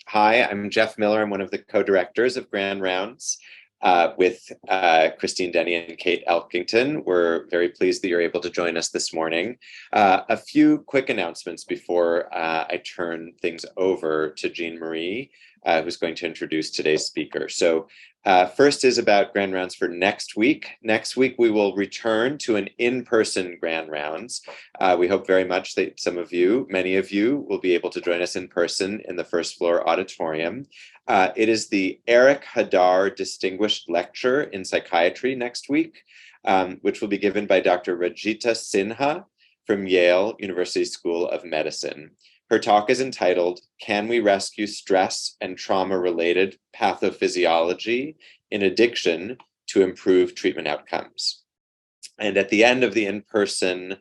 Hi, I'm Jeff Miller. I'm one of the co-directors of Grand Rounds with Christine Denny and Kate Elkington. We're very pleased that you're able to join us this morning. A few quick announcements before I turn things over to Jann Murray, who's going to introduce today's speaker. So first is about Grand Rounds for next week. Next week, we will return to an in-person Grand Rounds. We hope very much that many of you, will be able to join us in person in the first floor auditorium. It is the Eric Hadar Distinguished Lecture in Psychiatry next week, which will be given by Dr. Rajita Sinha from Yale University School of Medicine. Her talk is entitled, Can We Rescue Stress and Trauma-Related Pathophysiology in Addiction to Improve Treatment Outcomes? And at the end of the in-person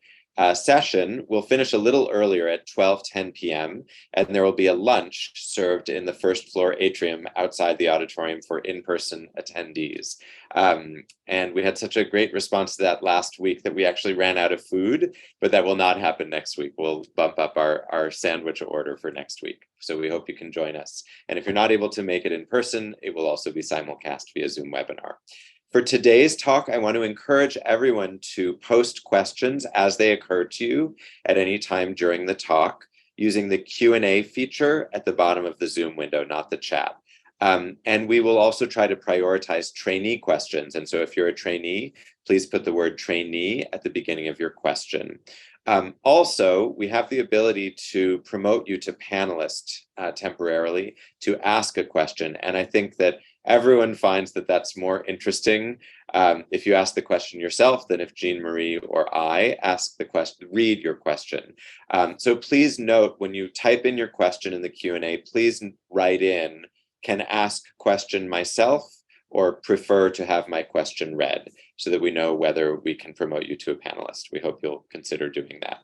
session, we'll finish a little earlier at 12:10 p.m., and there will be a lunch served in the first floor atrium outside the auditorium for in-person attendees. And we had such a great response to that last week that we actually ran out of food, but that will not happen next week. We'll bump up our sandwich order for next week. So we hope you can join us. And if you're not able to make it in person, it will also be simulcast via Zoom webinar. For today's talk, I want to encourage everyone to post questions as they occur to you at any time during the talk using the Q&A feature at the bottom of the Zoom window, not the chat. And we will also try to prioritize trainee questions. And so if you're a trainee, please put the word trainee at the beginning of your question. Also, we have the ability to promote you to panelist temporarily to ask a question. And I think that everyone finds that that's more interesting if you ask the question yourself than if Jann Murray or I ask the question, read your question. So please note when you type in your question in the Q&A, please write in, can ask question myself or prefer to have my question read so that we know whether we can promote you to a panelist. We hope you'll consider doing that.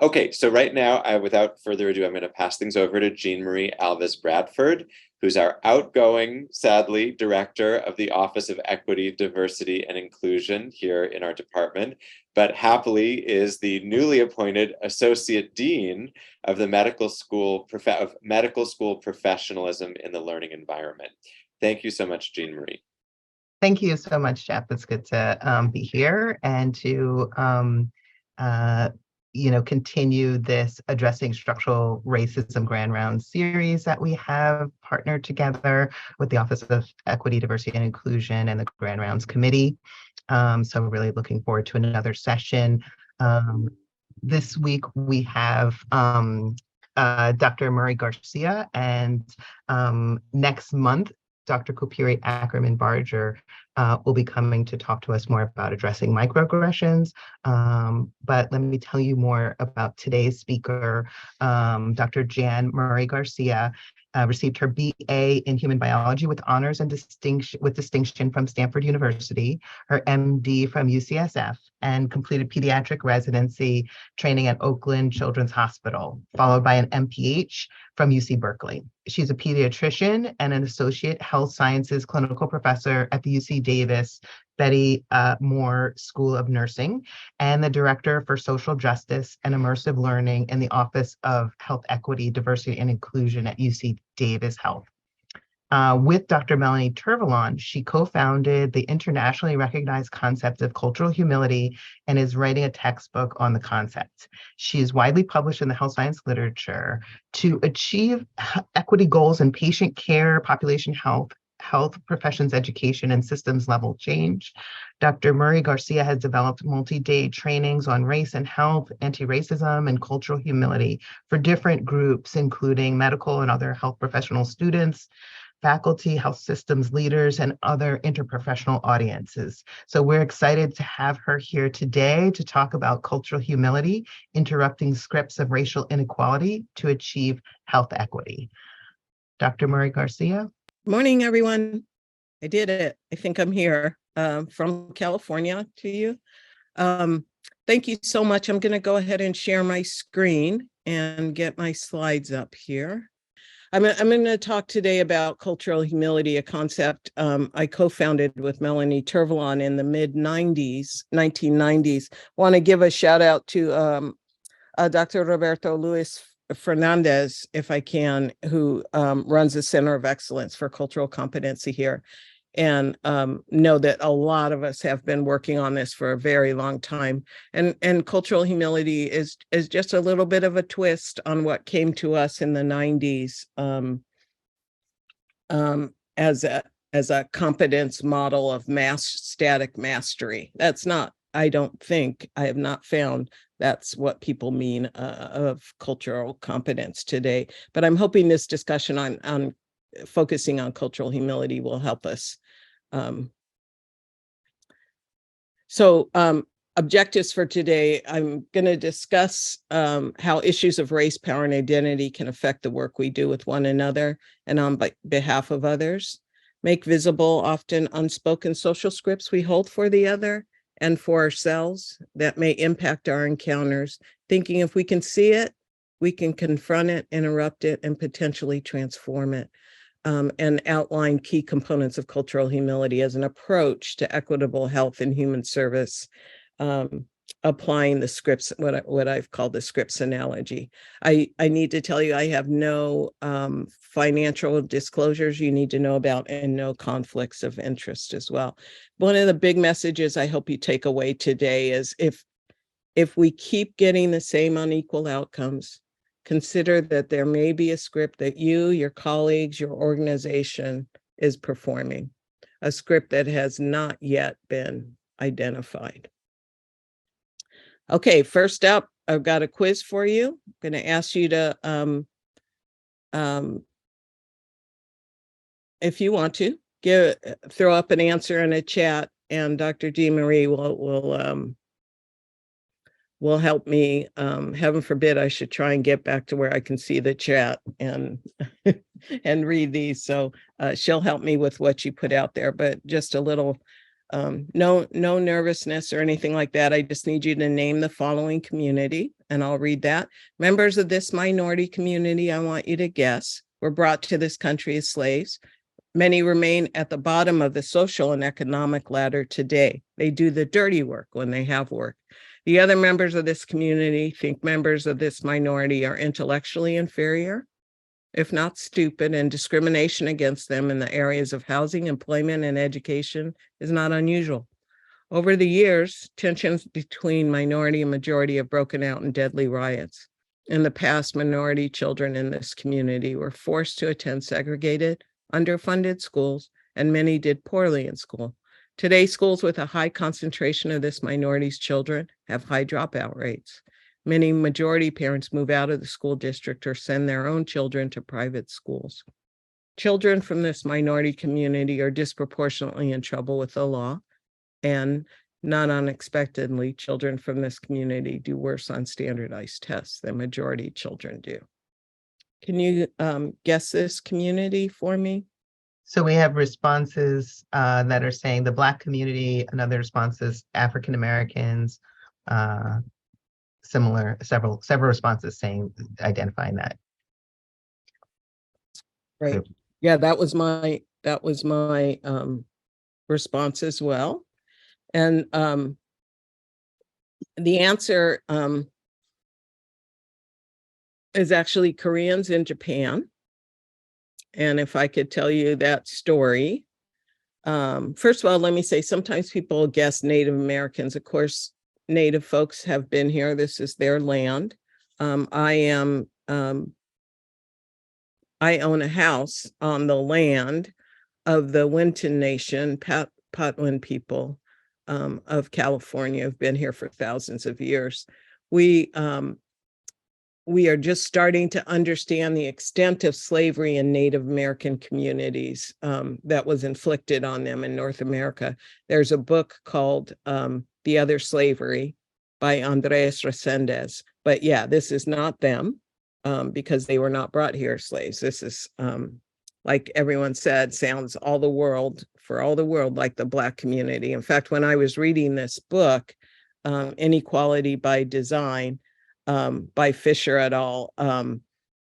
Okay, so right now, without further ado, I'm going to pass things over to Jann Murray Alves Bradford, who's our outgoing, sadly, director of the Office of Equity, Diversity, and Inclusion here in our department, but happily is the newly appointed Associate Dean of the Medical School Professionalism in the Learning Environment. Thank you so much, Jann Murray. Thank you so much, Jeff. It's good to be here and to continue this Addressing Structural Racism Grand Rounds series that we have partnered together with the Office of Equity, Diversity, and Inclusion and the Grand Rounds Committee. So we're really looking forward to another session. This week we have Dr. Murray-García, and next month, Dr. Kopiri Ackerman-Barger will be coming to talk to us more about addressing microaggressions. But let me tell you more about today's speaker. Dr. Jann Murray-García received her BA in Human Biology with honors and distinction from Stanford University, her MD from UCSF, and completed pediatric residency training at Oakland Children's Hospital, followed by an MPH from UC Berkeley. She's a pediatrician and an associate health sciences clinical professor at the UC Davis Betty Moore School of Nursing, and the director for social justice and immersive learning in the Office of Health Equity, Diversity, and Inclusion at UC Davis Health. With Dr. Melanie Tervalon, she co-founded the internationally recognized concept of cultural humility and is writing a textbook on the concept. She is widely published in the health science literature. To achieve equity goals in patient care, population health professions education, and systems level change, Dr. Murray-García has developed multi-day trainings on race and health, anti-racism, and cultural humility for different groups, including medical and other health professional students, faculty, health systems leaders, and other interprofessional audiences. So we're excited to have her here today to talk about cultural humility, interrupting scripts of racial inequality to achieve health equity. Dr. Murray-García. Morning, everyone. I did it. I think I'm here from California to you. Thank you so much. I'm going to go ahead and share my screen and get my slides up here. I'm going to talk today about cultural humility, a concept I co-founded with Melanie Tervalon in the mid-90s, 1990s. Want to give a shout out to Dr. Roberto Luis Fernandez, if I can, who runs the Center of Excellence for Cultural Competency here, and know that a lot of us have been working on this for a very long time. And cultural humility is just a little bit of a twist on what came to us in the 90s as a competence model of static mastery. That's not, I have not found that's what people mean of cultural competence today. But I'm hoping this discussion on focusing on cultural humility will help us. Objectives for today, I'm going to discuss how issues of race, power, and identity can affect the work we do with one another and on behalf of others. Make visible often unspoken social scripts we hold for the other and for ourselves that may impact our encounters, thinking if we can see it, we can confront it, interrupt it, and potentially transform it. And outline key components of cultural humility as an approach to equitable health and human service, applying the scripts, what I've called the scripts analogy. I need to tell you, I have no financial disclosures you need to know about and no conflicts of interest as well. One of the big messages I hope you take away today is if we keep getting the same unequal outcomes, consider that there may be a script that you, your colleagues, your organization is performing, a script that has not yet been identified. Okay, first up, I've got a quiz for you. I'm going to ask you to, if you want to, throw up an answer in a chat, and Dr. DeMarie will help me. Heaven forbid I should try and get back to where I can see the chat and and read these. So she'll help me with what you put out there, but just a little, no nervousness or anything like that. I just need you to name the following community, and I'll read that. Members of this minority community, I want you to guess, were brought to this country as slaves. Many remain at the bottom of the social and economic ladder today. They do the dirty work when they have work. The other members of this community think members of this minority are intellectually inferior, if not stupid, and discrimination against them in the areas of housing, employment, and education is not unusual. Over the years, tensions between minority and majority have broken out in deadly riots. In the past, minority children in this community were forced to attend segregated, underfunded schools, and many did poorly in school. Today, schools with a high concentration of this minority's children have high dropout rates. Many majority parents move out of the school district or send their own children to private schools. Children from this minority community are disproportionately in trouble with the law, and not unexpectedly, children from this community do worse on standardized tests than majority children do. Can you guess this community for me? So we have responses that are saying the Black community, another response is African Americans, several responses saying, identifying that. Right. So, yeah, that was my response as well. And the answer is actually Koreans in Japan. And if I could tell you that story, first of all, let me say, sometimes people guess Native Americans. Of course, Native folks have been here. This is their land. I own a house on the land of the Winton Nation, Patwin people of California, have been here for thousands of years. We are just starting to understand the extent of slavery in Native American communities that was inflicted on them in North America. There's a book called The Other Slavery by Andres Resendez. But yeah, this is not them because they were not brought here as slaves. This is, like everyone said, sounds for all the world like the Black community. In fact, when I was reading this book, Inequality by Design, by Fisher et al.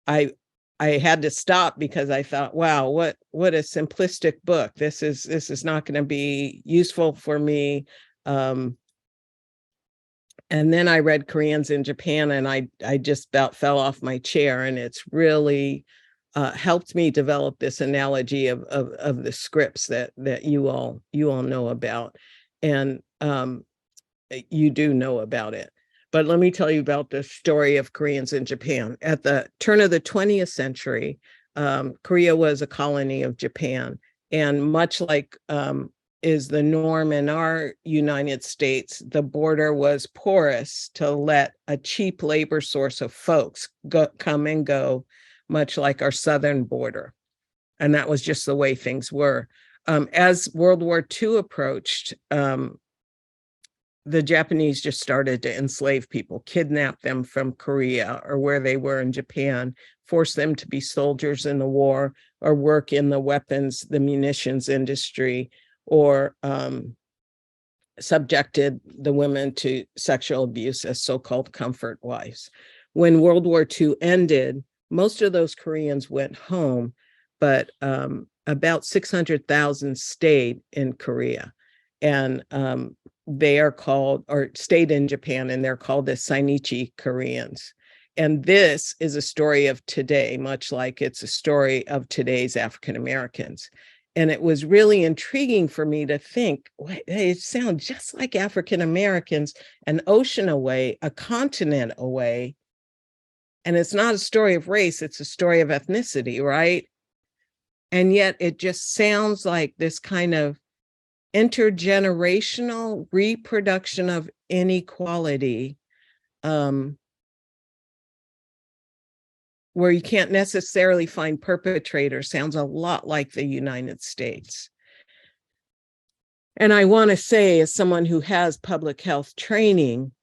I had to stop because I thought, wow, what a simplistic book. This is not going to be useful for me. And And then I read Koreans in Japan, and I just about fell off my chair. And it's really helped me develop this analogy of the scripts that you all know about, and you do know about it. But let me tell you about the story of Koreans in Japan. At the turn of the 20th century, Korea was a colony of Japan, and much like is the norm in our United States, the border was porous to let a cheap labor source of folks come and go, much like our southern border. And that was just the way things were. As World War II approached, the Japanese just started to enslave people, kidnap them from Korea or where they were in Japan, force them to be soldiers in the war or work in the weapons, the munitions industry, or subjected the women to sexual abuse as so-called comfort wives. When World War II ended, most of those Koreans went home, but about 600,000 stayed in Korea. And they are called, or stayed in Japan, and they're called the Psychiatry Koreans. And this is a story of today, much like it's a story of today's African Americans. And it was really intriguing for me to think, they sound just like African Americans, an ocean away, a continent away. And it's not a story of race, it's a story of ethnicity, right? And yet it just sounds like this kind of intergenerational reproduction of inequality, where you can't necessarily find perpetrators. Sounds a lot like the United States. And I want to say, as someone who has public health training,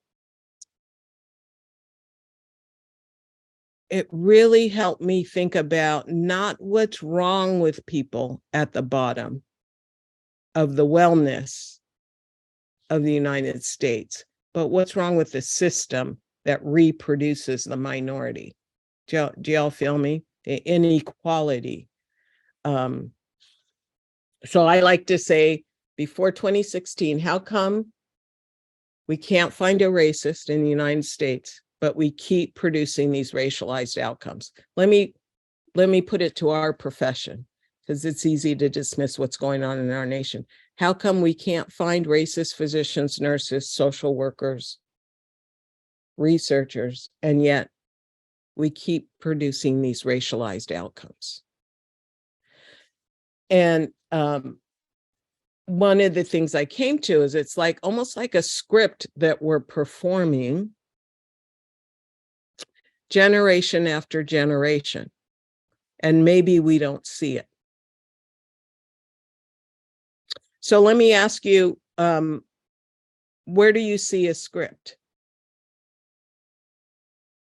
it really helped me think about not what's wrong with people at the bottom of the wellness of the United States, but what's wrong with the system that reproduces the minority. Do y'all feel me? The inequality. So I like to say, before 2016, how come we can't find a racist in the United States, but we keep producing these racialized outcomes? Let me put it to our profession, because it's easy to dismiss what's going on in our nation. How come we can't find racist physicians, nurses, social workers, researchers, and yet we keep producing these racialized outcomes? And one of the things I came to is it's like almost like a script that we're performing generation after generation, and maybe we don't see it. So let me ask you, where do you see a script?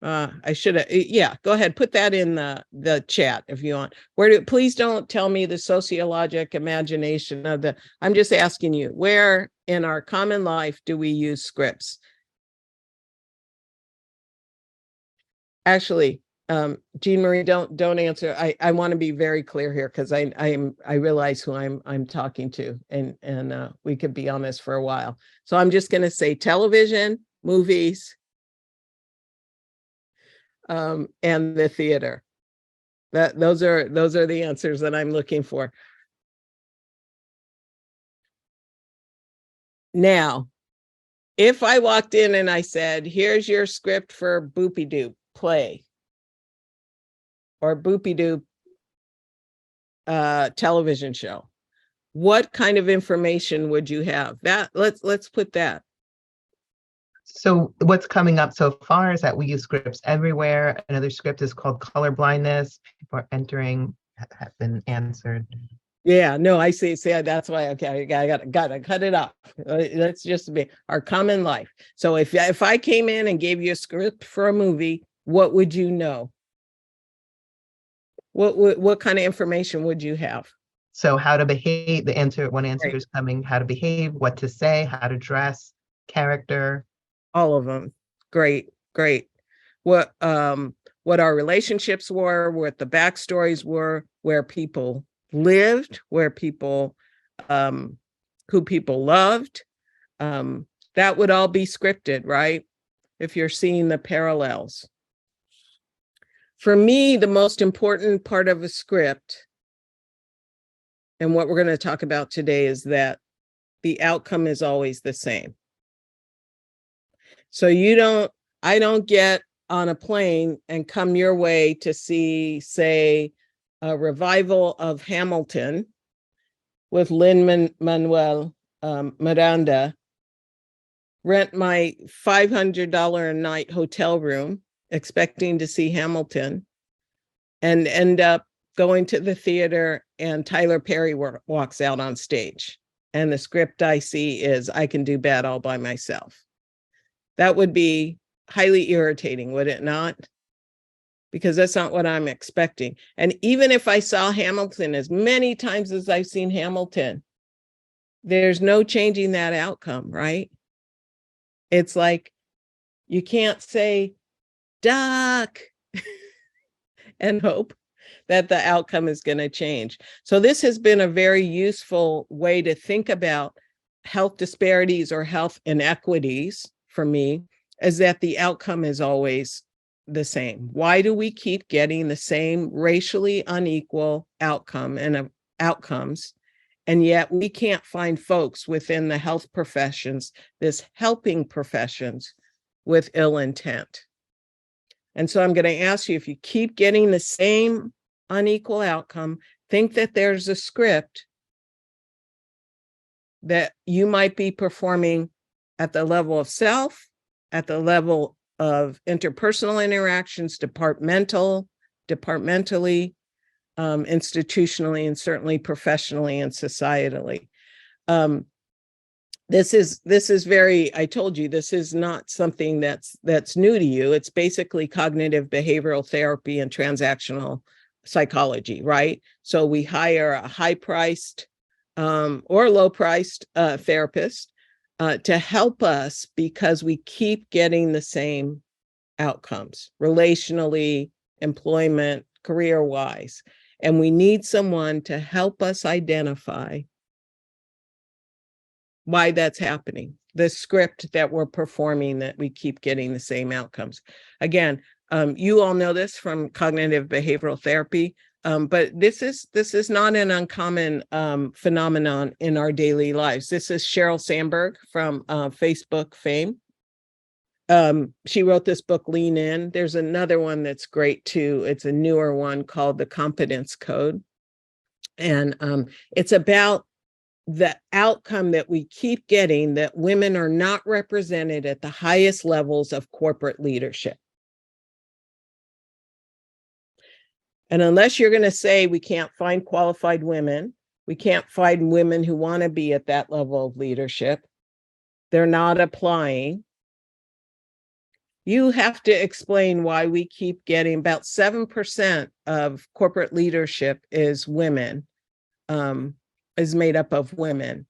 I should have, yeah, go ahead, put that in the chat if you want. Please don't tell me the sociologic imagination of I'm just asking you, where in our common life do we use scripts? Actually, Jann Murray, don't answer. I want to be very clear here, because I realize who I'm talking to, and we could be on this for a while. So I'm just going to say television, movies, and the theater. Those are the answers that I'm looking for. Now, if I walked in and I said, "Here's your script for Boopy Doop play," or Boopy Doop television show, what kind of information would you have? That let's put that. So what's coming up so far is that we use scripts everywhere. Another script is called color blindness. People are entering, have been answered. Yeah, no, I see. That's why. Okay, I gotta cut it off. Let's just be our common life. So if I came in and gave you a script for a movie, what would you know? What kind of information would you have? So how to behave, one answer Right. is coming, how to behave, what to say, how to dress, character. All of them. Great. What our relationships were, what the backstories were, where people lived, where people, who people loved. That would all be scripted, right? if you're seeing the parallels. For me, the most important part of a script, and what we're going to talk about today, is that the outcome is always the same. So I don't get on a plane and come your way to see, say, a revival of Hamilton with Lin-Manuel Miranda, rent my $500 a night hotel room, expecting to see Hamilton, and end up going to the theater and Tyler Perry walks out on stage. And the script I see is, I can do bad all by myself. That would be highly irritating, would it not? Because that's not what I'm expecting. And even if I saw Hamilton as many times as I've seen Hamilton, there's no changing that outcome, right? It's like, you can't say, duck, and hope that the outcome is going to change. So this has been a very useful way to think about health disparities or health inequities for me, is that the outcome is always the same. Why do we keep getting the same racially unequal outcome and outcomes? And yet we can't find folks within the health professions, this helping professions, with ill intent. And so I'm going to ask you, if you keep getting the same unequal outcome, think that there's a script that you might be performing at the level of self, at the level of interpersonal interactions, departmentally, institutionally, and certainly professionally and societally. This is very, I told you, this is not something that's new to you. It's basically cognitive behavioral therapy and transactional psychology, right? So we hire a high-priced or low-priced therapist to help us because we keep getting the same outcomes, relationally, employment, career-wise. And we need someone to help us identify why that's happening, the script that we're performing, that we keep getting the same outcomes. Again, you all know this from cognitive behavioral therapy, but this is not an uncommon phenomenon in our daily lives. This is Sheryl Sandberg from Facebook fame. She wrote this book, Lean In. There's another one that's great too. It's a newer one called The Competence Code. And it's about the outcome that we keep getting, that women are not represented at the highest levels of corporate leadership. And unless you're going to say we can't find qualified women, we can't find women who want to be at that level of leadership, they're not applying. You have to explain why we keep getting about 7% of corporate leadership is women, is made up of women.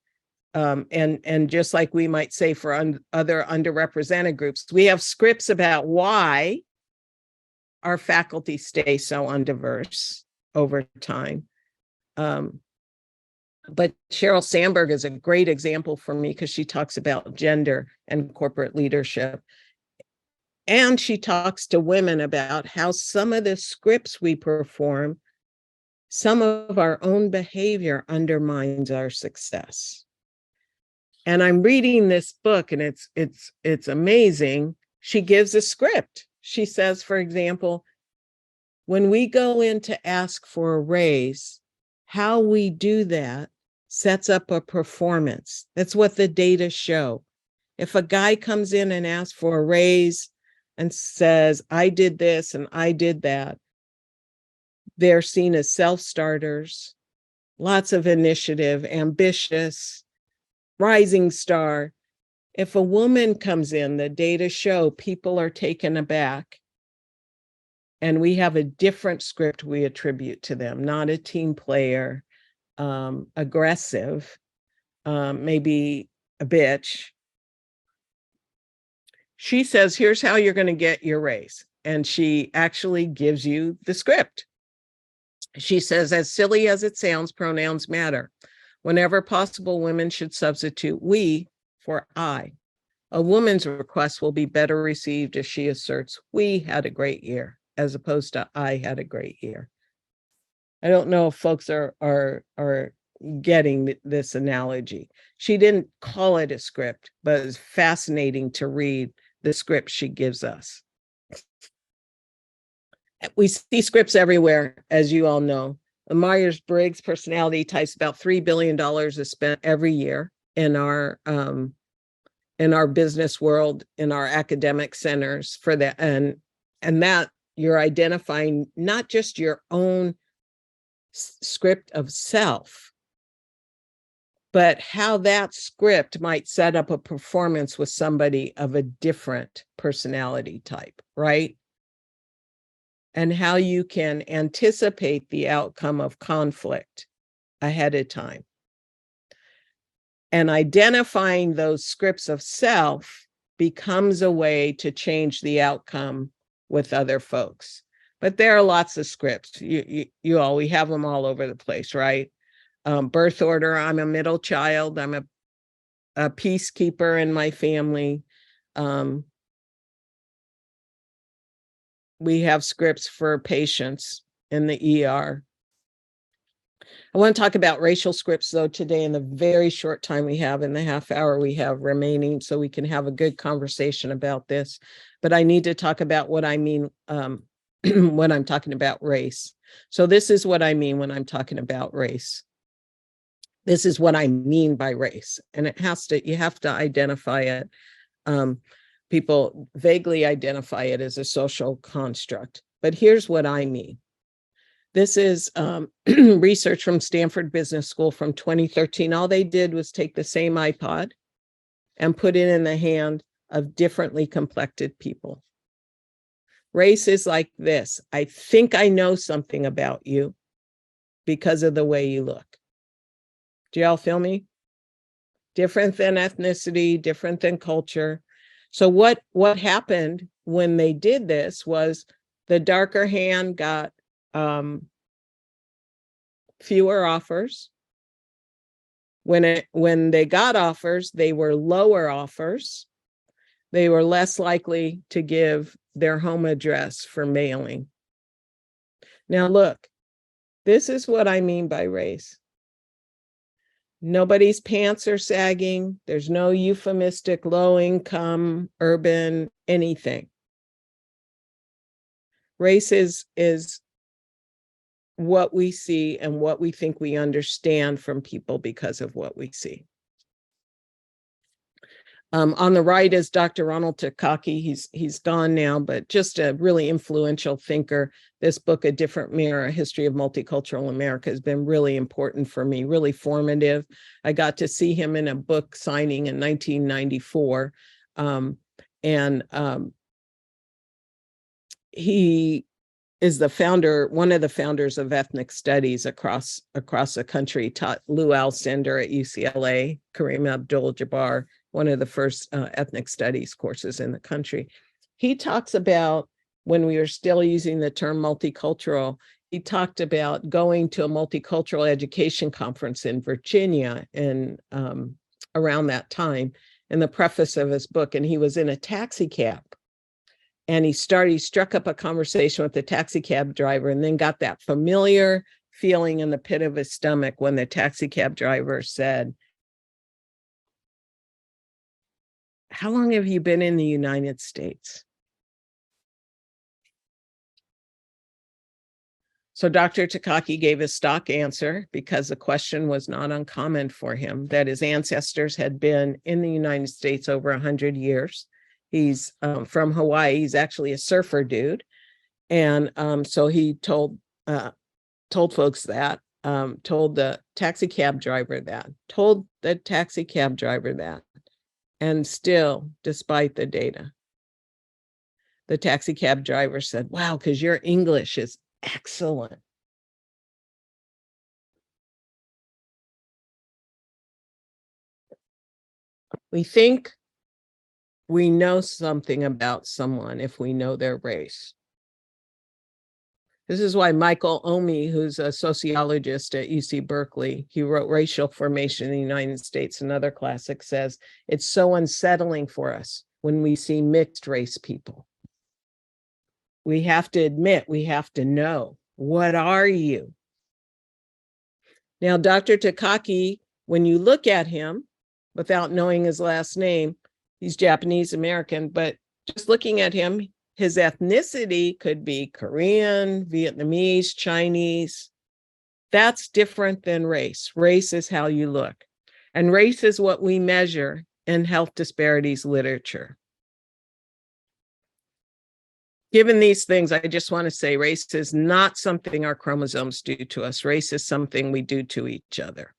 And just like we might say for other underrepresented groups, we have scripts about why our faculty stay so undiverse over time. But Sheryl Sandberg is a great example for me because she talks about gender and corporate leadership. And she talks to women about how some of the scripts we perform, some of our own behavior undermines our success. And I'm reading this book and it's amazing. She gives a script. She says, for example, when we go in to ask for a raise, how we do that sets up a performance. That's what the data show. If a guy comes in and asks for a raise and says, I did this and I did that, they're seen as self-starters, lots of initiative, ambitious, rising star. If a woman comes in, the data show people are taken aback, and we have a different script we attribute to them, not a team player, aggressive, maybe a bitch. She says, here's how you're going to get your raise. And she actually gives you the script. She says, as silly as it sounds, pronouns matter. Whenever possible, women should substitute we for I. A woman's request will be better received if she asserts, "We had a great year," as opposed to "I had a great year." I don't know if folks are getting this analogy. She didn't call it a script, but it's fascinating to read the script she gives us. We see scripts everywhere, as you all know. The Myers-Briggs personality types, about $3 billion is spent every year in our business world, in our academic centers for that. And that you're identifying not just your own script of self, but how that script might set up a performance with somebody of a different personality type, right? And how you can anticipate the outcome of conflict ahead of time. And identifying those scripts of self becomes a way to change the outcome with other folks. But there are lots of scripts. We have them all over the place, right? Birth order, I'm a middle child. I'm a peacekeeper in my family. We have scripts for patients in the ER. I want to talk about racial scripts, though, today in the very short time we have, in the half hour we have remaining, so we can have a good conversation about this. But I need to talk about what I mean when I'm talking about race. So this is what I mean when I'm talking about race. This is what I mean by race. And you have to identify it. People vaguely identify it as a social construct. But here's what I mean. This is research from Stanford Business School from 2013. All they did was take the same iPod and put it in the hand of differently complected people. Race is like this. I think I know something about you because of the way you look. Do y'all feel me? Different than ethnicity, different than culture. So what happened when they did this was the darker hand got fewer offers. When they got offers, they were lower offers. They were less likely to give their home address for mailing. Now look, this is what I mean by race. Nobody's pants are sagging. There's no euphemistic low income, urban, anything. Race is what we see and what we think we understand from people because of what we see. On the right is Dr. Ronald Takaki. He's gone now, but just a really influential thinker. This book, A Different Mirror, A History of Multicultural America, has been really important for me, really formative. I got to see him in a book signing in 1994. He is the founder, one of the founders of ethnic studies across the country, taught Lou Alcindor at UCLA, Kareem Abdul-Jabbar, one of the first ethnic studies courses in the country. He talks about, when we were still using the term multicultural, he talked about going to a multicultural education conference in Virginia in around that time, in the preface of his book, and he was in a taxi cab. And he struck up a conversation with the taxi cab driver, and then got that familiar feeling in the pit of his stomach when the taxi cab driver said, "How long have you been in the United States?" So Dr. Takaki gave a stock answer, because the question was not uncommon for him, that his ancestors had been in the United States over 100 years. He's from Hawaii. He's actually a surfer dude. And so he told folks that, told the taxi cab driver that, And still, despite the data, the taxi cab driver said, "Wow, because your English is excellent." We think we know something about someone if we know their race. This is why Michael Omi, who's a sociologist at UC Berkeley, he wrote Racial Formation in the United States, another classic, says it's so unsettling for us when we see mixed race people. We have to admit, we have to know, what are you? Now, Dr. Takaki, when you look at him, without knowing his last name, he's Japanese American, but just looking at him, his ethnicity could be Korean, Vietnamese, Chinese. That's different than race. Race is how you look. And race is what we measure in health disparities literature. Given these things, I just want to say race is not something our chromosomes do to us. Race is something we do to each other.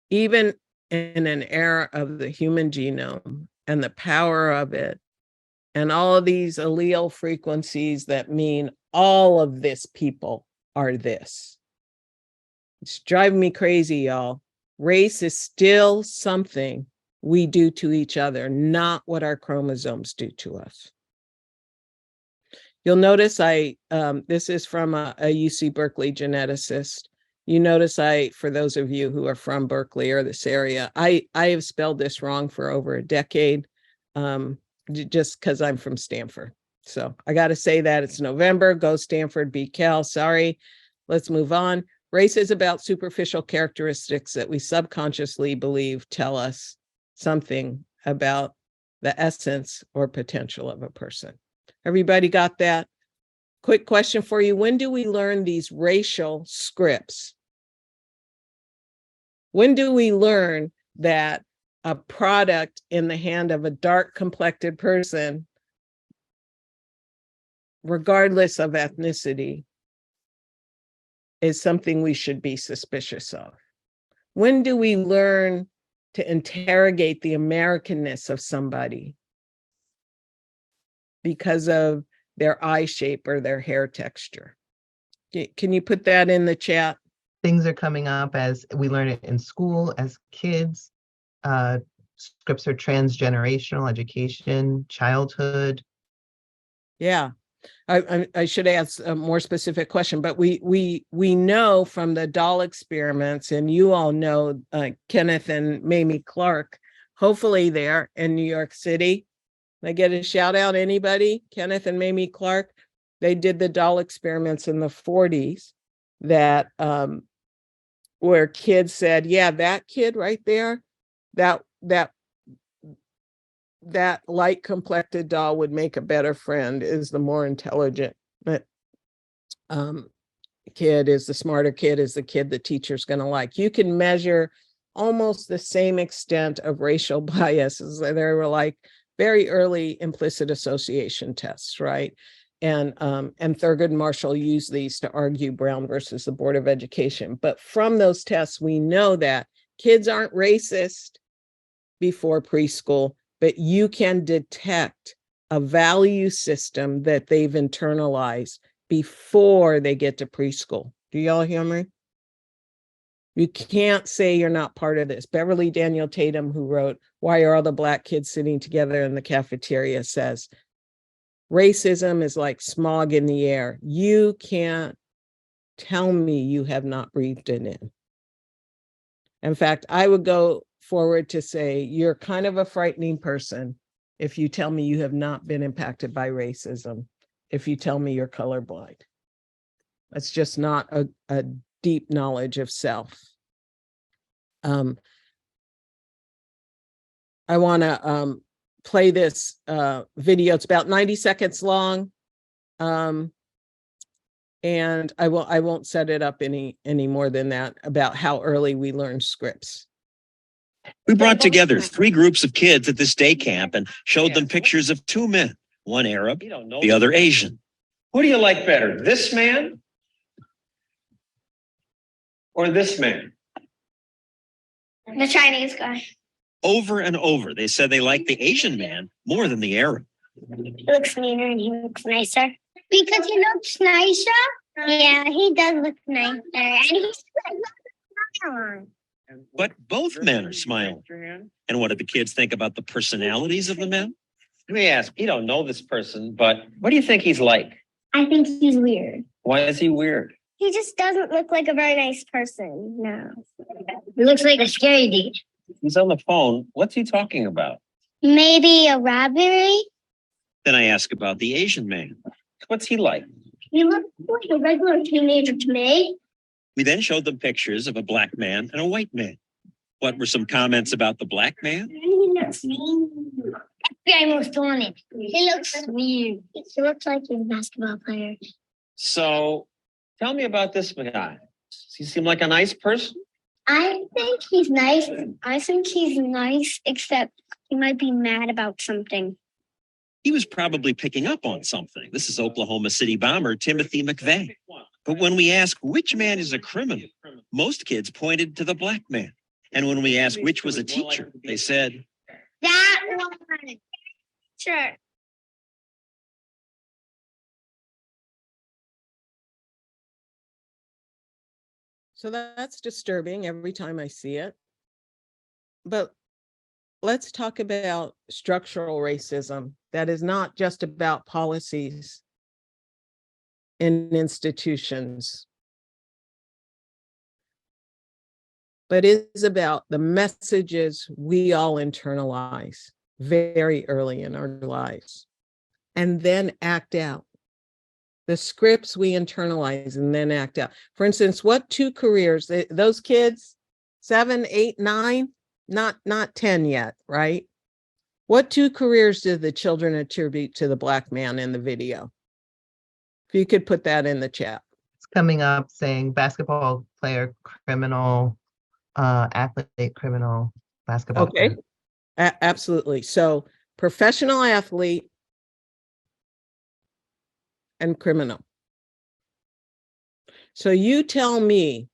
Even in an era of the human genome and the power of it, and all of these allele frequencies that mean all of this people are this. It's driving me crazy, y'all. Race is still something we do to each other, not what our chromosomes do to us. You'll notice this is from a UC Berkeley geneticist. You notice for those of you who are from Berkeley or this area, I have spelled this wrong for over a decade. Just because I'm from Stanford. So I got to say that it's November, go Stanford, beat Cal. Sorry, let's move on. Race is about superficial characteristics that we subconsciously believe tell us something about the essence or potential of a person. Everybody got that? Quick question for you. When do we learn these racial scripts? When do we learn that a product in the hand of a dark complected person, regardless of ethnicity, is something we should be suspicious of? When do we learn to interrogate the Americanness of somebody because of their eye shape or their hair texture? Can you put that in the chat? Things are coming up as we learn it in school as kids. Scripts are transgenerational, education, childhood. Yeah, I should ask a more specific question, but we know from the doll experiments, and you all know Kenneth and Mamie Clark, hopefully there in New York City. Can I get a shout out, anybody? Kenneth and Mamie Clark, they did the doll experiments in the 40s that where kids said, yeah, that kid right there, that light complected doll would make a better friend, is the more intelligent kid, is the smarter kid, is the kid the teacher's going to like. You can measure almost the same extent of racial biases. There were like very early implicit association tests, right? And Thurgood Marshall used these to argue Brown versus the Board of Education. But from those tests, we know that kids aren't racist before preschool, but you can detect a value system that they've internalized before they get to preschool. Do y'all hear me? You can't say you're not part of this. Beverly Daniel Tatum, who wrote Why Are All the Black Kids Sitting Together in the Cafeteria, says, racism is like smog in the air. You can't tell me you have not breathed it in. In fact, I would go forward to say you're kind of a frightening person if you tell me you have not been impacted by racism, if you tell me you're colorblind. That's just not a deep knowledge of self. I want to play this video. It's about 90 seconds long. And I won't set it up any more than that about how early we learn scripts. We brought together 3 groups of kids at this day camp and showed them pictures of 2 men, one Arab, the other Asian. Who do you like better, this man or this man? The Chinese guy. Over and over, they said they liked the Asian man more than the Arab. He looks meaner and he looks nicer. Because he looks nicer? Yeah, he does look nicer. And he's But both men are smiling. And what did the kids think about the personalities of the men? Let me ask, you don't know this person, but what do you think he's like? I think he's weird. Why is he weird? He just doesn't look like a very nice person. No. He looks like a scary dude. He's on the phone. What's he talking about? Maybe a robbery? Then I ask about the Asian man. What's he like? He looks like a regular teenager to me. We then showed them pictures of a black man and a white man. What were some comments about the black man? He looks weird. FBI most wanted. He looks weird. He looks like a basketball player. So tell me about this guy. Does he seem like a nice person? I think he's nice. I think he's nice, except he might be mad about something. He was probably picking up on something. This is Oklahoma City bomber Timothy McVeigh. But when we ask which man is a criminal, most kids pointed to the black man. And when we asked which was a teacher, they said, That one. Sure. So that's disturbing every time I see it. But let's talk about structural racism. That is not just about policies in institutions, but is about the messages we all internalize very early in our lives and then act out. The scripts we internalize and then act out. For instance, what two careers, those kids, 7, 8, 9, not 10 yet, right? What two careers did the children attribute to the black man in the video? If you could put that in the chat. It's coming up saying basketball player, criminal, athlete, criminal, basketball Okay, player. Absolutely. So professional athlete and criminal. So you tell me,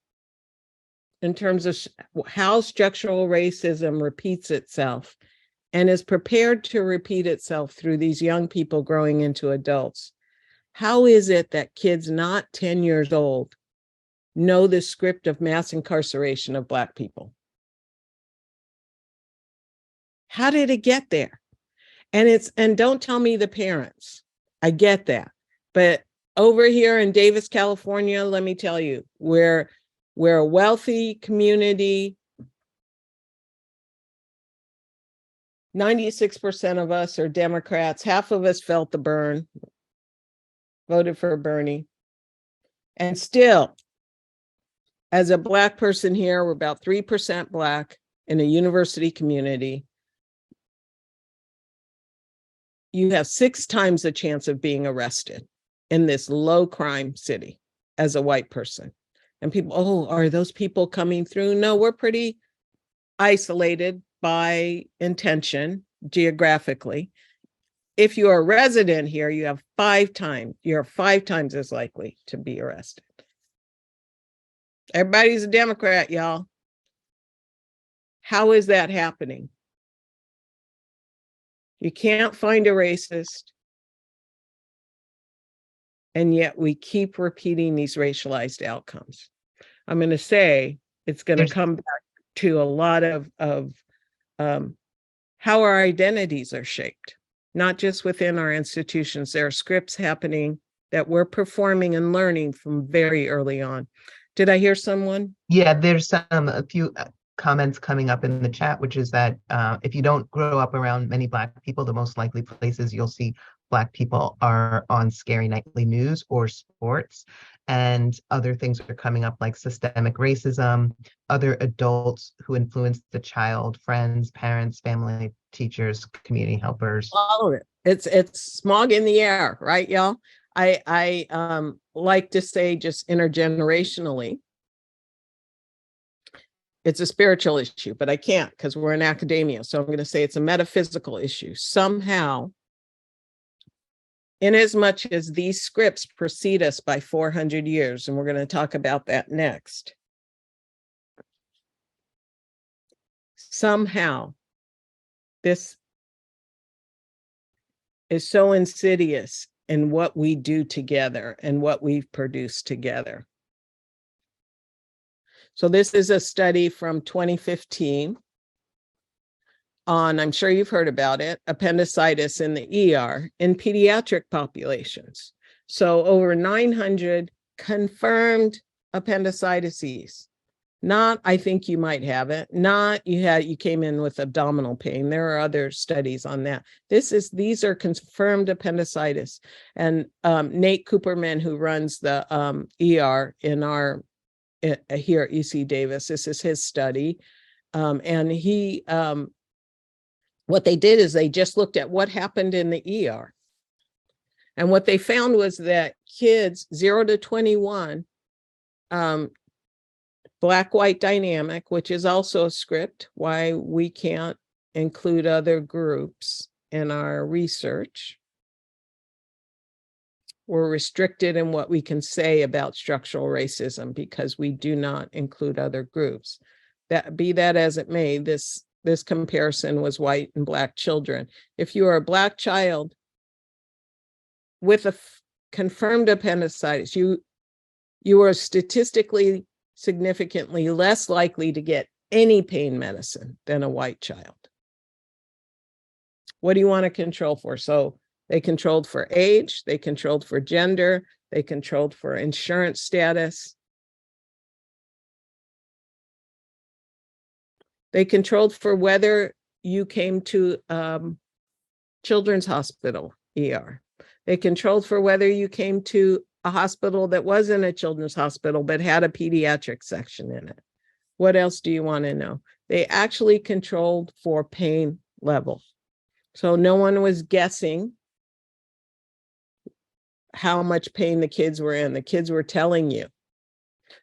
in terms of how structural racism repeats itself and is prepared to repeat itself through these young people growing into adults, how is it that kids not 10 years old know the script of mass incarceration of Black people? How did it get there? And don't tell me the parents. I get that. But over here in Davis, California, let me tell you, we're a wealthy community. 96% of us are Democrats. Half of us felt the burn, voted for Bernie. And still, as a Black person here, we're about 3% Black in a university community. You have 6 times the chance of being arrested in this low crime city as a white person. And people, oh, are those people coming through? No, we're pretty isolated by intention geographically. If you're a resident here, you're 5 times as likely to be arrested. Everybody's a Democrat, y'all. How is that happening? You can't find a racist. And yet we keep repeating these racialized outcomes. I'm going to say it's going to come back to a lot of how our identities are shaped, not just within our institutions. There are scripts happening that we're performing and learning from very early on. Did I hear someone? Yeah, there's a few comments coming up in the chat, which is that if you don't grow up around many Black people, the most likely places you'll see Black people are on scary nightly news or sports, and other things are coming up like systemic racism, other adults who influence the child, friends, parents, family, teachers, community helpers. All of it. It's smog in the air, right, y'all? I like to say just intergenerationally, it's a spiritual issue, but I can't because we're in academia. So I'm going to say it's a metaphysical issue. Somehow, in as much as these scripts precede us by 400 years, and we're going to talk about that next, somehow this is so insidious in what we do together and what we've produced together. So this is a study from 2015 on, I'm sure you've heard about it, appendicitis in the ER in pediatric populations. So over 900 confirmed appendicitis. Not, I think you might have it. Not, you came in with abdominal pain. There are other studies on that. These are confirmed appendicitis. And Nate Cooperman, who runs the ER in our here at UC Davis, this is his study. And he, what they did is they just looked at what happened in the ER. And what they found was that kids 0 to 21, Black-white dynamic, which is also a script, why we can't include other groups in our research. We're restricted in what we can say about structural racism because we do not include other groups. Be that as it may, this comparison was white and Black children. If you are a Black child with a confirmed appendicitis, you are statistically significantly less likely to get any pain medicine than a white child. What do you want to control for? So they controlled for age, they controlled for gender, they controlled for insurance status. They controlled for whether you came to children's hospital, ER. They controlled for whether you came to a hospital that wasn't a children's hospital, but had a pediatric section in it. What else do you want to know? They actually controlled for pain level. So no one was guessing how much pain the kids were in. The kids were telling you.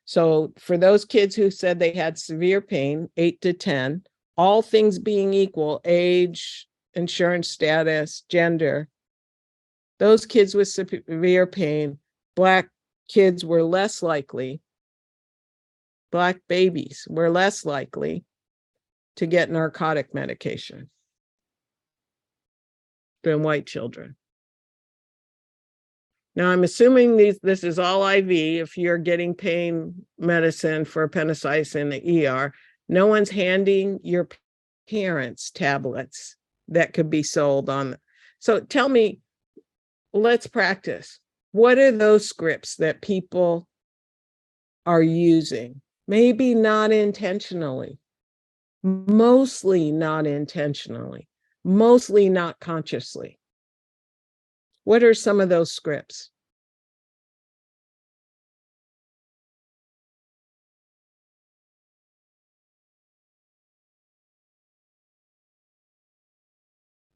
So for those kids who said they had severe pain, 8 to 10, all things being equal, age, insurance status, gender, those kids with severe pain, Black kids were less likely, Black babies were less likely to get narcotic medication than white children. Now, I'm assuming this is all IV. If you're getting pain medicine for appendicitis in the ER, no one's handing your parents tablets that could be sold on. So tell me, let's practice. What are those scripts that people are using? Maybe not intentionally, mostly not intentionally, mostly not consciously. What are some of those scripts?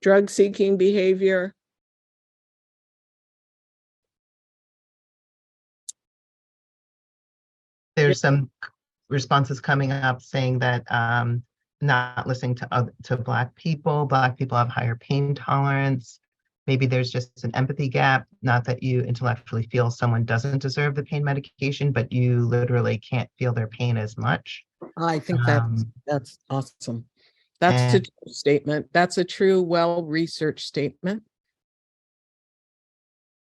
Drug-seeking behavior. There's some responses coming up saying that not listening to Black people have higher pain tolerance. Maybe there's just an empathy gap, not that you intellectually feel someone doesn't deserve the pain medication, but you literally can't feel their pain as much. I think that's awesome. That's a true statement. That's a true, well-researched statement.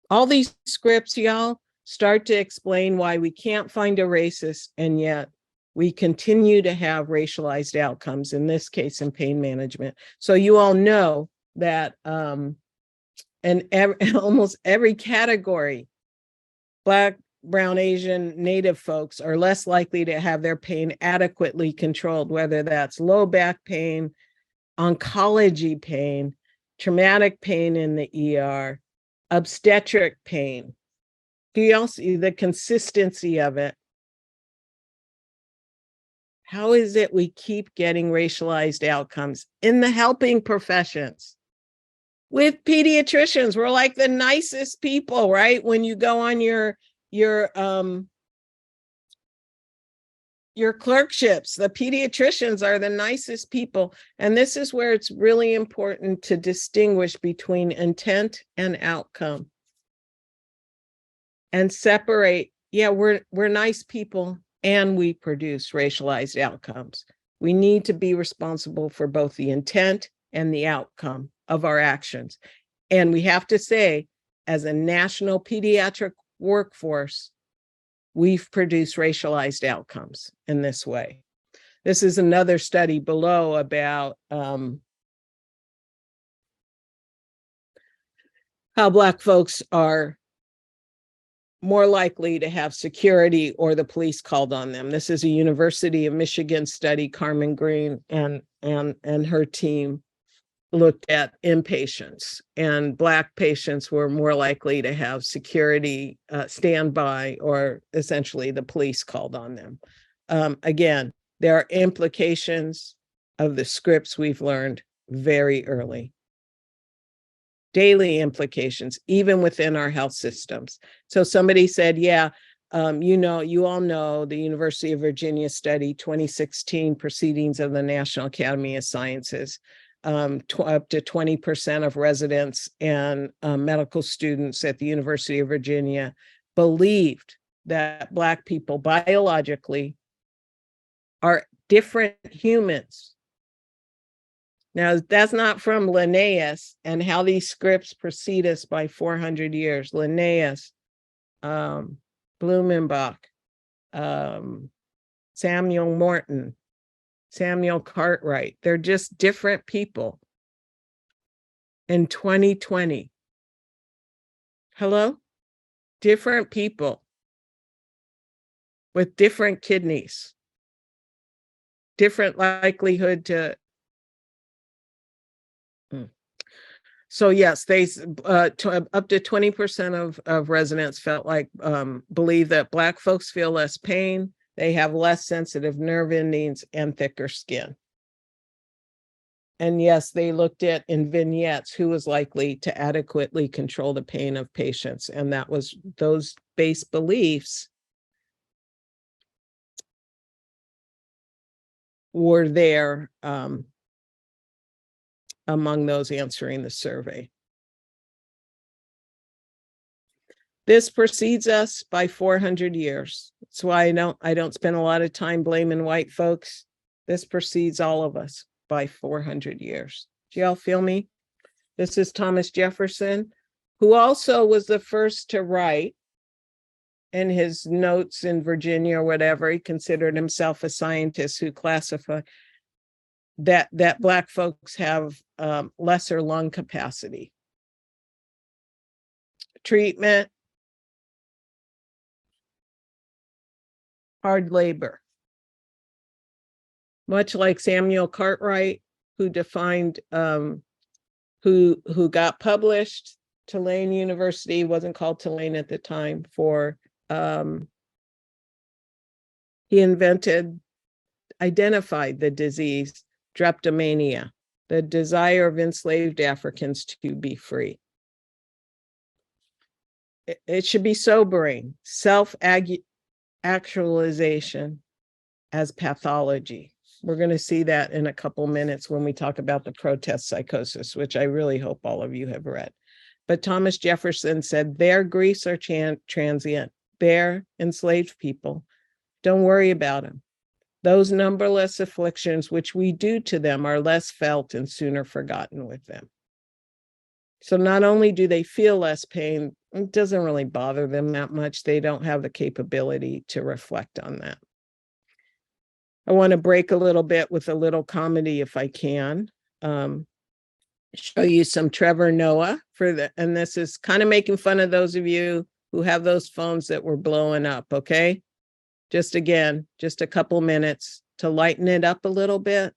All these scripts, y'all, start to explain why we can't find a racist, and yet we continue to have racialized outcomes, in this case in pain management. So you all know that in almost every category, Black, Brown, Asian, Native folks are less likely to have their pain adequately controlled, whether that's low back pain, oncology pain, traumatic pain in the ER, obstetric pain. Do you all see the consistency of it? How is it we keep getting racialized outcomes in the helping professions? With pediatricians, we're like the nicest people, right? When you go on your clerkships, the pediatricians are the nicest people. And this is where it's really important to distinguish between intent and outcome. And separate, yeah, we're nice people and we produce racialized outcomes. We need to be responsible for both the intent and the outcome of our actions. And we have to say, as a national pediatric workforce, we've produced racialized outcomes in this way. This is another study below about how Black folks are more likely to have security or the police called on them. This is a University of Michigan study. Carmen Green and her team looked at inpatients, and Black patients were more likely to have security standby, or essentially the police called on them. Again, there are implications of the scripts we've learned very early. Daily implications, even within our health systems. So somebody said, yeah, you all know the University of Virginia study, 2016 Proceedings of the National Academy of Sciences. Up to 20% of residents and medical students at the University of Virginia believed that Black people biologically are different humans. Now, that's not from Linnaeus and how these scripts precede us by 400 years. Linnaeus, Blumenbach, Samuel Morton, Samuel Cartwright. They're just different people in 2020. Hello? Different people with different kidneys, different likelihood to. So yes, they up to 20% of residents felt like believe that Black folks feel less pain, they have less sensitive nerve endings and thicker skin. And yes, they looked at in vignettes who was likely to adequately control the pain of patients, and that was those base beliefs were there among those answering the survey. This precedes us by 400 years. That's why I don't spend a lot of time blaming white folks. This precedes all of us by 400 years. Do y'all feel me? This is Thomas Jefferson, who also was the first to write in his notes in Virginia or whatever. He considered himself a scientist who classified that Black folks have lesser lung capacity. Treatment, hard labor. Much like Samuel Cartwright, who defined, who got published, Tulane University, wasn't called Tulane at the time, he identified the disease, drapetomania, the desire of enslaved Africans to be free. It should be sobering, self-actualization as pathology. We're going to see that in a couple minutes when we talk about the protest psychosis, which I really hope all of you have read. But Thomas Jefferson said, their griefs are transient. They're enslaved people. Don't worry about them. Those numberless afflictions which we do to them are less felt and sooner forgotten with them. So not only do they feel less pain, it doesn't really bother them that much. They don't have the capability to reflect on that. I want to break a little bit with a little comedy if I can. Show you some Trevor Noah and this is kind of making fun of those of you who have those phones that were blowing up, okay? Just a couple minutes to lighten it up a little bit.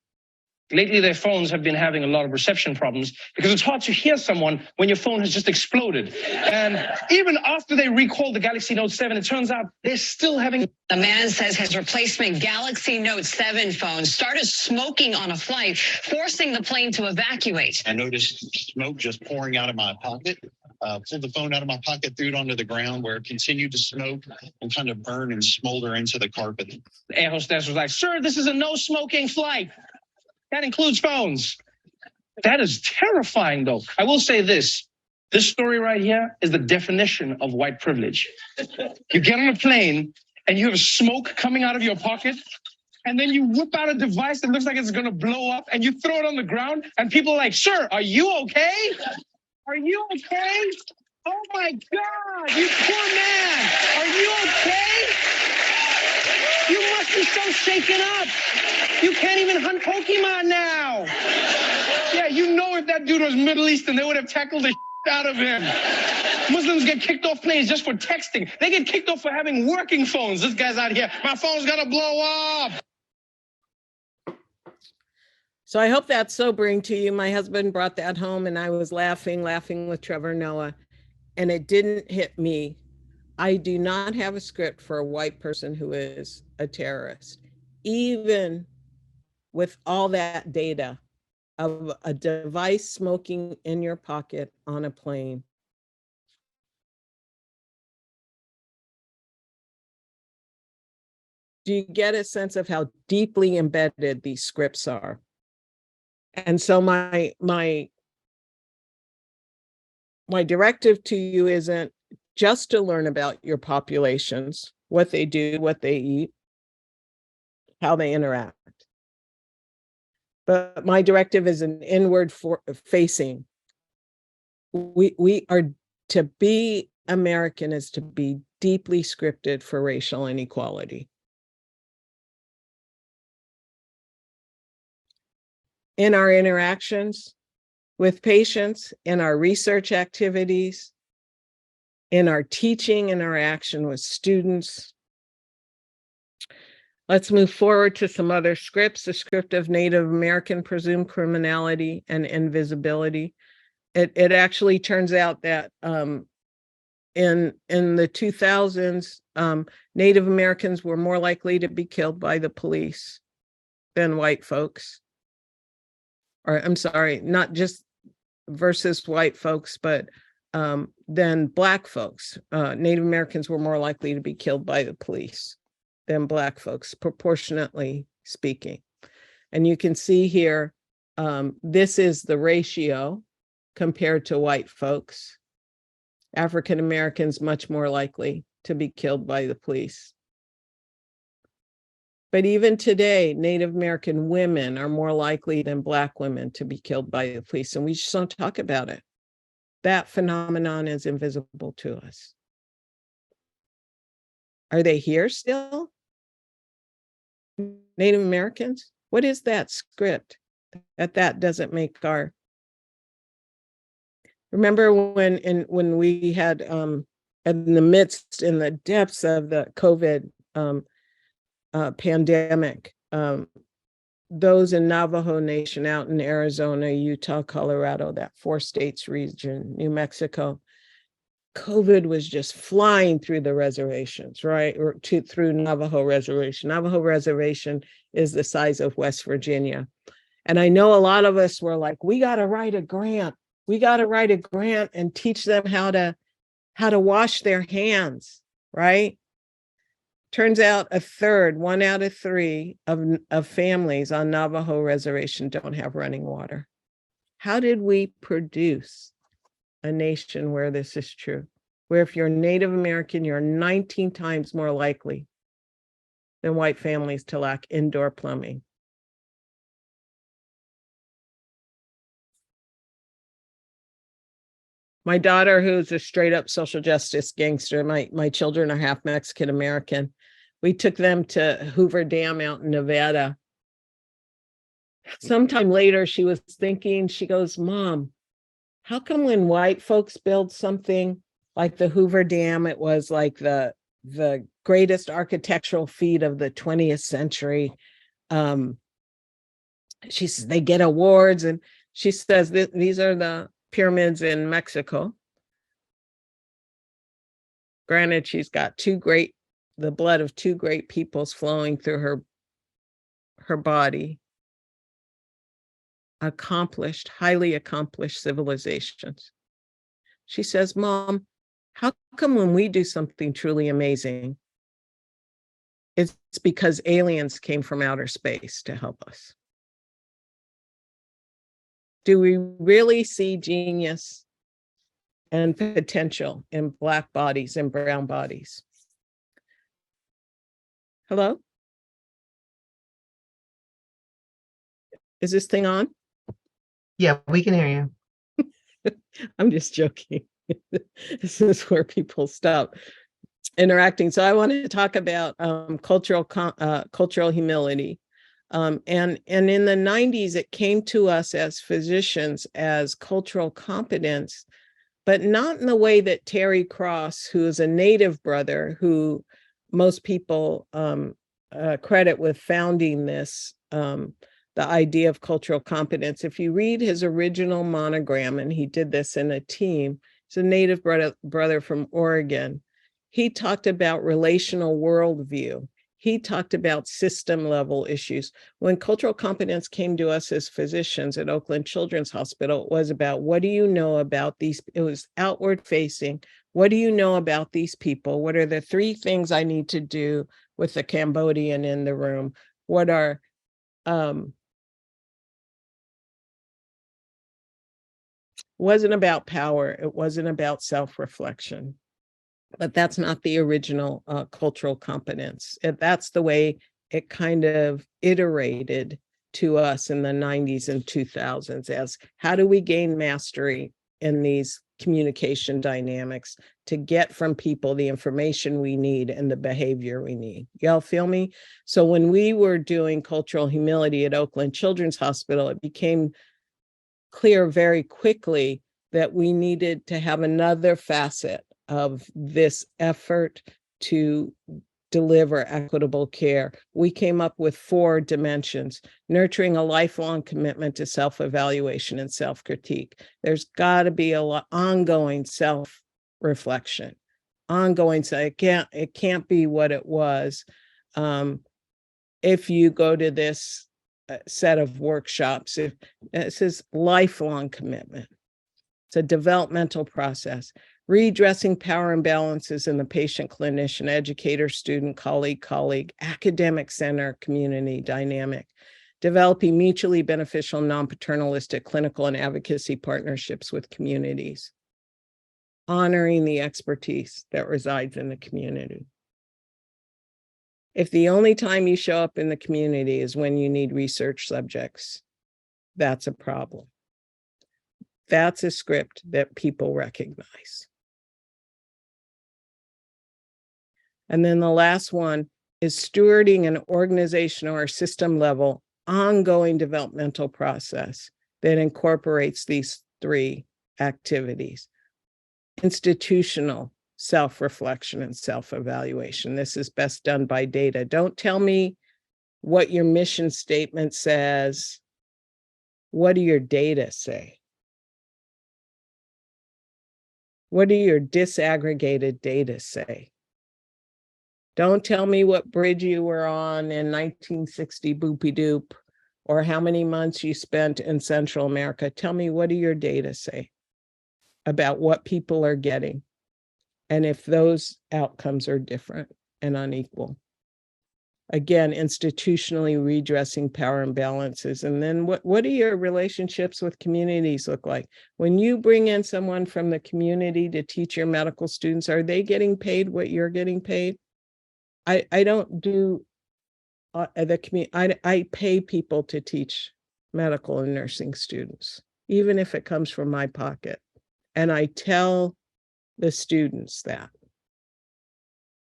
Lately, their phones have been having a lot of reception problems because it's hard to hear someone when your phone has just exploded. And even after they recalled the Galaxy Note 7, it turns out they're still having... The man says his replacement Galaxy Note 7 phone started smoking on a flight, forcing the plane to evacuate. I noticed smoke just pouring out of my pocket. Pulled the phone out of my pocket, threw it onto the ground where it continued to smoke and kind of burn and smolder into the carpet. The air hostess was like, "Sir, this is a no smoking flight. That includes phones." That is terrifying, though. I will say this. This story right here is the definition of white privilege. You get on a plane and you have smoke coming out of your pocket, and then you whip out a device that looks like it's going to blow up, and you throw it on the ground, and people are like, "Sir, are you okay? Are you okay? Oh, my God, you poor man. Are you okay? You must be so shaken up. You can't even hunt Pokemon now." Yeah, you know if that dude was Middle Eastern, they would have tackled the out of him. Muslims get kicked off planes just for texting. They get kicked off for having working phones. This guy's out here, my phone's gonna blow up. So I hope that's sobering to you. My husband brought that home and I was laughing with Trevor Noah, and it didn't hit me. I do not have a script for a white person who is a terrorist, even with all that data of a device smoking in your pocket on a plane. Do you get a sense of how deeply embedded these scripts are? And so my directive to you isn't just to learn about your populations, what they do, what they eat, how they interact. But my directive is an inward facing. We are to be American is to be deeply scripted for racial inequality. In our interactions with patients, in our research activities, in our teaching interaction with students. Let's move forward to some other scripts. The script of Native American presumed criminality and invisibility. It actually turns out that in the 2000s, Native Americans were more likely to be killed by the police than white folks. Or I'm sorry, not just versus white folks, but than Black folks. Native Americans were more likely to be killed by the police than Black folks, proportionately speaking. And you can see here, this is the ratio compared to white folks. African Americans much more likely to be killed by the police. But even today, Native American women are more likely than Black women to be killed by the police, and we just don't talk about it. That phenomenon is invisible to us. Are they here still? Native Americans? What is that script that doesn't make our... Remember when we had in the depths of the COVID pandemic, those in Navajo Nation out in Arizona, Utah, Colorado, that 4 states region, New Mexico, COVID was just flying through the reservations, right? Or through Navajo Reservation. Navajo Reservation is the size of West Virginia. And I know a lot of us were like, we got to write a grant. We got to write a grant and teach them how to wash their hands, right? Turns out 1/3, 1 out of 3 of families on Navajo Reservation don't have running water. How did we produce a nation where this is true? Where if you're Native American, you're 19 times more likely than white families to lack indoor plumbing. My daughter, who's a straight up social justice gangster, my children are half Mexican American. We took them to Hoover Dam out in Nevada. Sometime later, she was thinking, she goes, Mom, how come when white folks build something like the Hoover Dam, it was like the greatest architectural feat of the 20th century? She says they get awards, and she says these are the pyramids in Mexico. Granted, she's got the blood of 2 great peoples flowing through her body. Highly accomplished civilizations. She says, Mom, how come when we do something truly amazing, it's because aliens came from outer space to help us? Do we really see genius and potential in Black bodies and brown bodies? Hello? Is this thing on? Yeah, we can hear you. I'm just joking. This is where people stop interacting. So I want to talk about cultural humility. And in the 90s, it came to us as physicians as cultural competence but not in the way that Terry Cross, who is a Native brother, who most people credit with founding this, the idea of cultural competence. If you read his original monogram, and he did this in a team, he's a Native brother from Oregon. He talked about relational worldview. He talked about system level issues. When cultural competence came to us as physicians at Oakland Children's Hospital, it was about, what do you know about these? It was outward facing. What do you know about these people? What are the 3 things I need to do with the Cambodian in the room? What are, wasn't about power. It wasn't about self-reflection. But that's not the original cultural competence. That's the way it kind of iterated to us in the 90s and 2000s as, how do we gain mastery in these communication dynamics to get from people the information we need and the behavior we need? Y'all feel me? So when we were doing cultural humility at Oakland Children's Hospital, it became clear very quickly that we needed to have another facet of this effort to deliver equitable care. We came up with 4 dimensions: nurturing a lifelong commitment to self-evaluation and self-critique. There's got to be ongoing self-reflection, ongoing. So it can't be what it was. If you go to this set of workshops, this is lifelong commitment. It's a developmental process. Redressing power imbalances in the patient, clinician, educator, student, colleague, academic center, community dynamic. Developing mutually beneficial, non-paternalistic clinical and advocacy partnerships with communities. Honoring the expertise that resides in the community. If the only time you show up in the community is when you need research subjects, that's a problem. That's a script that people recognize. And then the last one is stewarding an organizational or system level ongoing developmental process that incorporates these 3 activities. Institutional self-reflection and self-evaluation. This is best done by data. Don't tell me what your mission statement says. What do your data say? What do your disaggregated data say? Don't tell me what bridge you were on in 1960 boopy doop, or how many months you spent in Central America. Tell me, what do your data say about what people are getting, and if those outcomes are different and unequal? Again, institutionally redressing power imbalances. And then what do your relationships with communities look like? When you bring in someone from the community to teach your medical students, are they getting paid what you're getting paid? I don't do the community. I pay people to teach medical and nursing students, even if it comes from my pocket. And I tell the students that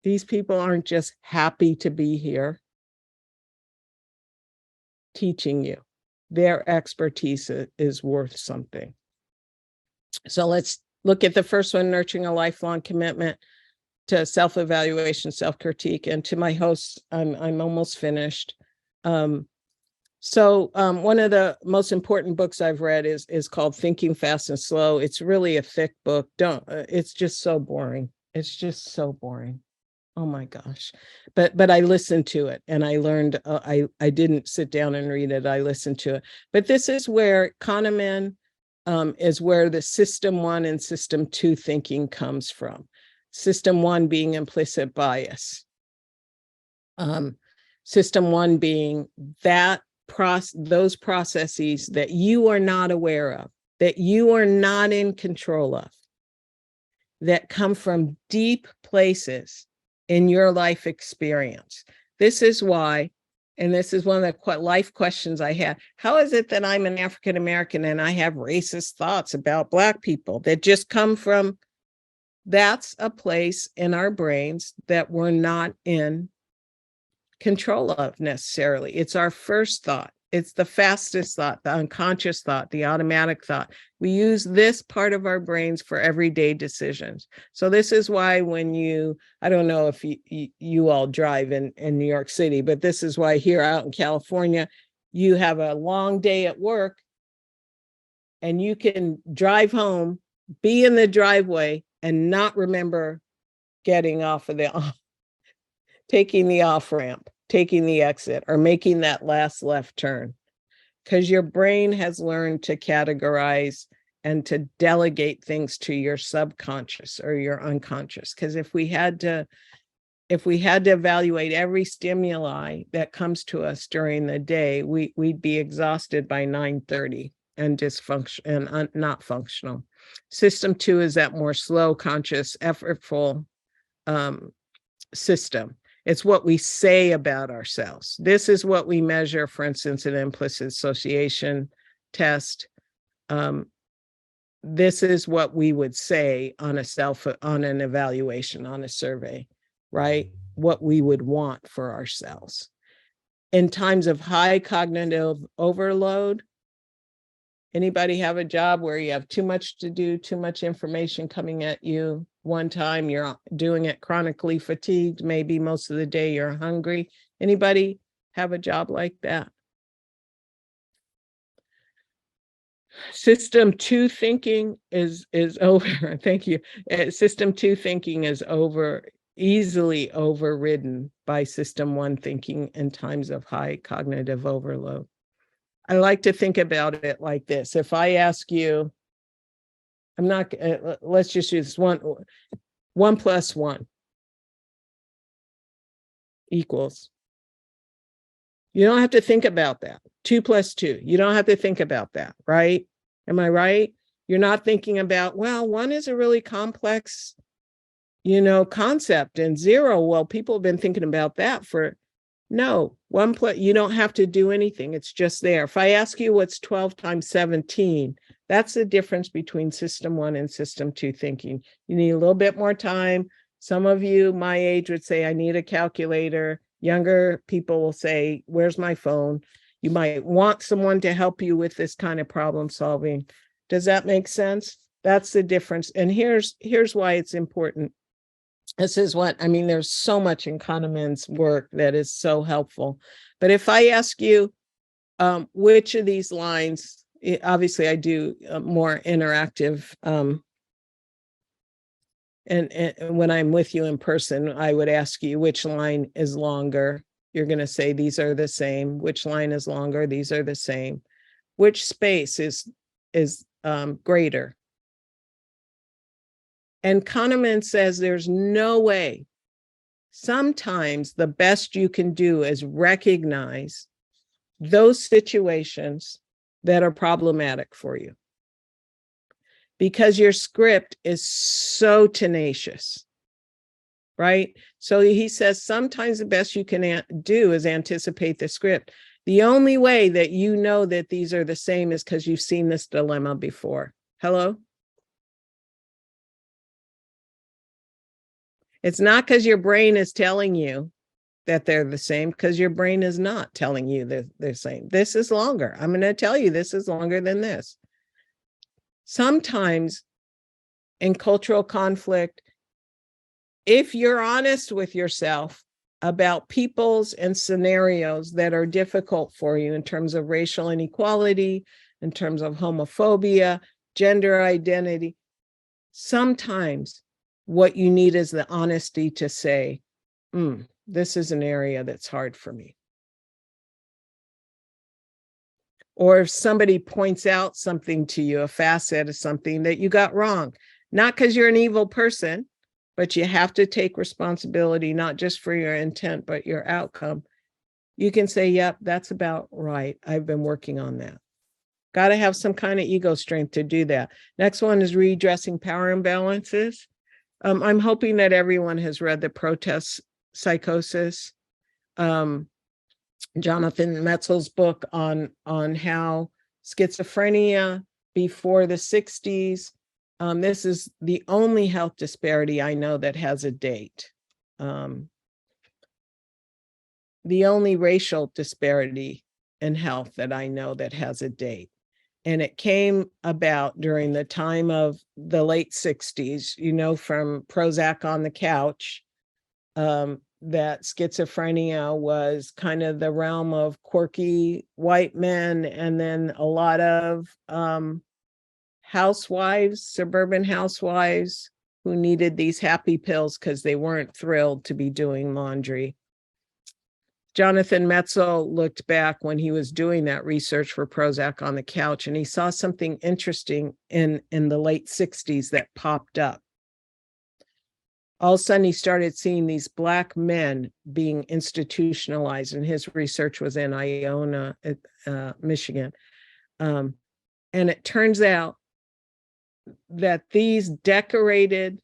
these people aren't just happy to be here teaching you. Their expertise is worth something. So let's look at the first one, nurturing a lifelong commitment to self-evaluation, self-critique. And to my hosts, I'm almost finished. So one of the most important books I've read is called Thinking Fast and Slow. It's really a thick book. It's just so boring. It's just so boring. Oh my gosh. But I listened to it and I learned, I didn't sit down and read it. I listened to it. But this is where Kahneman is where the system 1 and system 2 thinking comes from. System 1 being implicit bias. System 1 being that those processes that you are not aware of, that you are not in control of, that come from deep places in your life experience. This is why, and this is one of the life questions I had. How is it that I'm an African American and I have racist thoughts about Black people that just come from, that's a place in our brains that we're not in control of necessarily. It's our first thought. It's the fastest thought, the unconscious thought, the automatic thought. We use this part of our brains for everyday decisions. So this is why when I don't know if you all drive in New York City, but this is why here out in California, you have a long day at work and you can drive home, be in the driveway and not remember getting off of taking the off ramp, taking the exit, or making that last left turn, because your brain has learned to categorize and to delegate things to your subconscious or your unconscious. Because if we had to evaluate every stimuli that comes to us during the day, we'd be exhausted by 9:30 and dysfunction and not functional. System 2 is that more slow, conscious, effortful system. It's what we say about ourselves. This is what we measure, for instance, an implicit association test. This is what we would say on an evaluation, on a survey, right? What we would want for ourselves. In times of high cognitive overload, anybody have a job where you have too much to do, too much information coming at you one time, you're doing it chronically fatigued, maybe most of the day you're hungry. Anybody have a job like that? System 2 thinking is over. Thank you. System 2 thinking is easily overridden by system 1 thinking in times of high cognitive overload. I like to think about it like this. If I ask you, let's just use 1 + 1 equals. You don't have to think about that. 2 + 2. You don't have to think about that, right? Am I right? You're not thinking about, well, 1 is a really complex, concept, and 0, well, people have been thinking about that no, 1 + you don't have to do anything. It's just there. If I ask you what's 12 times 17, that's the difference between system 1 and system 2 thinking. You need a little bit more time. Some of you my age would say, I need a calculator. Younger people will say, where's my phone? You might want someone to help you with this kind of problem solving. Does that make sense? That's the difference. And here's why it's important. This is there's so much in Kahneman's work that is so helpful. But if I ask you, which of these lines, obviously I do more interactive, and when I'm with you in person, I would ask you which line is longer. You're going to say these are the same. Which line is longer? These are the same. Which space is greater? And Kahneman says there's no way. Sometimes the best you can do is recognize those situations that are problematic for you, because your script is so tenacious, right? So he says sometimes the best you can do is anticipate the script. The only way that you know that these are the same is because you've seen this dilemma before. Hello? It's not because your brain is telling you that they're the same, because your brain is not telling you they're the same. This is longer. I'm going to tell you this is longer than this. Sometimes in cultural conflict, if you're honest with yourself about peoples and scenarios that are difficult for you in terms of racial inequality, in terms of homophobia, gender identity, sometimes what you need is the honesty to say, this is an area that's hard for me. Or if somebody points out something to you, a facet of something that you got wrong, not because you're an evil person, but you have to take responsibility, not just for your intent, but your outcome. You can say, yep, that's about right. I've been working on that. Got to have some kind of ego strength to do that. Next one is redressing power imbalances. I'm hoping that everyone has read The Protest Psychosis, Jonathan Metzel's book on how schizophrenia before the 60s. This is the only health disparity I know that has a date. The only racial disparity and health that I know that has a date. And it came about during the time of the late 60s, you know, from Prozac on the couch, that schizophrenia was kind of the realm of quirky white men, and then a lot of housewives, suburban housewives, who needed these happy pills because they weren't thrilled to be doing laundry. Jonathan Metzl looked back when he was doing that research for Prozac on the couch, and he saw something interesting in the late 60s that popped up. All of a sudden, he started seeing these Black men being institutionalized, and his research was in Iona, Michigan. And it turns out that these decorated,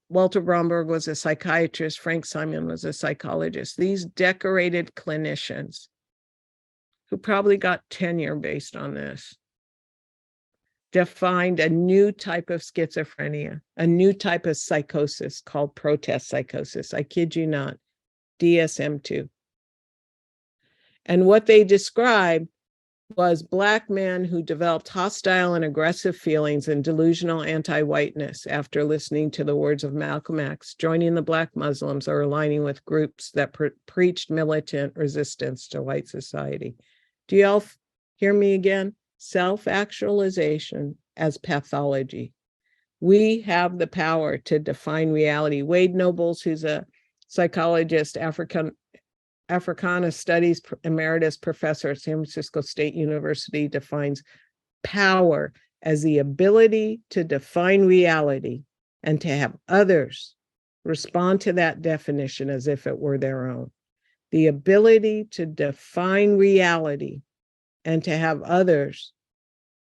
Walter Bromberg was a psychiatrist, Frank Simon was a psychologist, these decorated clinicians who probably got tenure based on this, defined a new type of schizophrenia, a new type of psychosis called protest psychosis. I kid you not, DSM-2. And what they described was Black men who developed hostile and aggressive feelings and delusional anti-whiteness after listening to the words of Malcolm X, joining the Black Muslims, or aligning with groups that preached militant resistance to white society. Do y'all hear me again? Self-actualization as pathology. We have the power to define reality. Wade Nobles, who's a psychologist, Africana Studies Emeritus Professor at San Francisco State University, defines power as the ability to define reality and to have others respond to that definition as if it were their own. The ability to define reality and to have others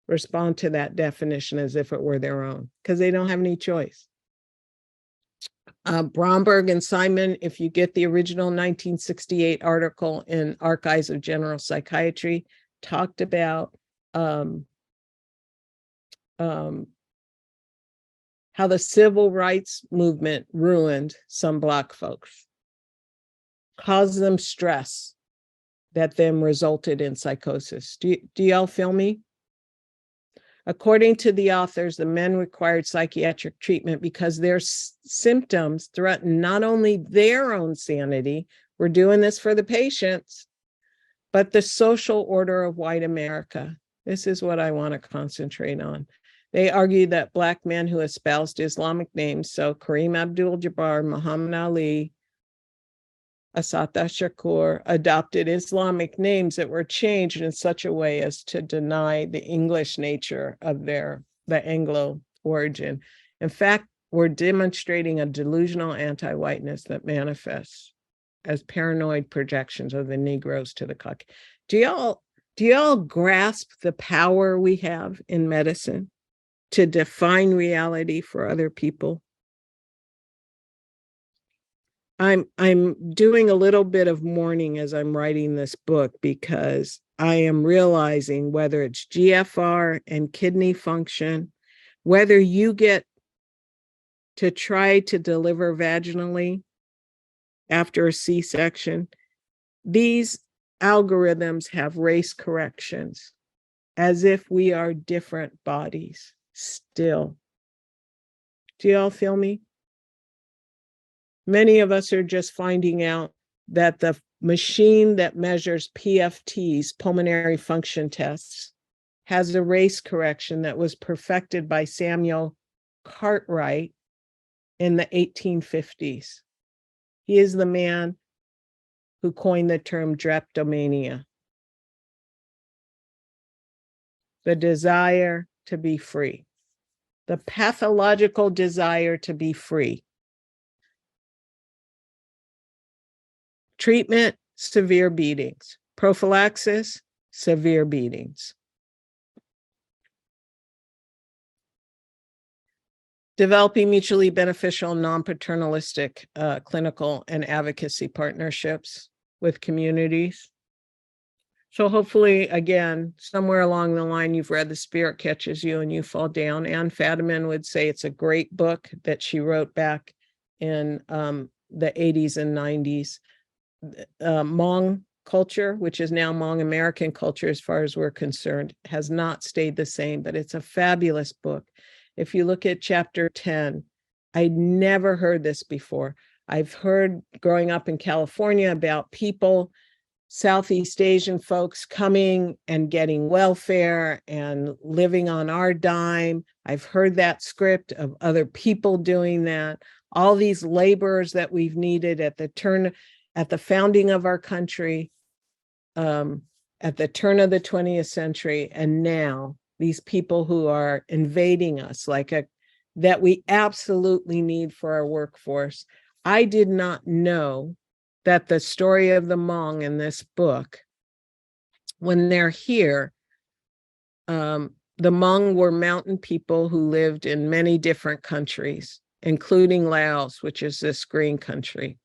respond to that definition as if it were their own, because they don't have any choice. Bromberg and Simon, if you get the original 1968 article in Archives of General Psychiatry, talked about how the civil rights movement ruined some Black folks, caused them stress that then resulted in psychosis. Do y'all feel me? According to the authors, the men required psychiatric treatment because their symptoms threatened not only their own sanity, we're doing this for the patients, but the social order of white America. This is what I want to concentrate on. They argued that Black men who espoused Islamic names, so Kareem Abdul-Jabbar, Muhammad Ali, Assata Shakur, adopted Islamic names that were changed in such a way as to deny the English nature of the Anglo origin. In fact, we're demonstrating a delusional anti-whiteness that manifests as paranoid projections of the Negroes to the Caucasian. Do y'all grasp the power we have in medicine to define reality for other people? I'm doing a little bit of mourning as I'm writing this book, because I am realizing whether it's GFR and kidney function, whether you get to try to deliver vaginally after a C-section, these algorithms have race corrections as if we are different bodies still. Do y'all feel me? Many of us are just finding out that the machine that measures PFTs, pulmonary function tests, has a race correction that was perfected by Samuel Cartwright in the 1850s. He is the man who coined the term drapetomania. The desire to be free, the pathological desire to be free. Treatment, severe beatings. Prophylaxis, severe beatings. Developing mutually beneficial, non-paternalistic clinical and advocacy partnerships with communities. So hopefully, again, somewhere along the line, you've read The Spirit Catches You and You Fall Down. Ann Fadiman would say it's a great book that she wrote back in the 80s and 90s. Mong culture, which is now Hmong American culture as far as we're concerned, has not stayed the same, but it's a fabulous book. If you look at chapter 10, I never heard this before. I've heard growing up in California about people, Southeast Asian folks coming and getting welfare and living on our dime. I've heard that script of other people doing that. All these laborers that we've needed at the founding of our country, at the turn of the 20th century, and now these people who are invading us that we absolutely need for our workforce. I did not know that the story of the Hmong in this book, when they're here, the Hmong were mountain people who lived in many different countries, including Laos, which is this green country.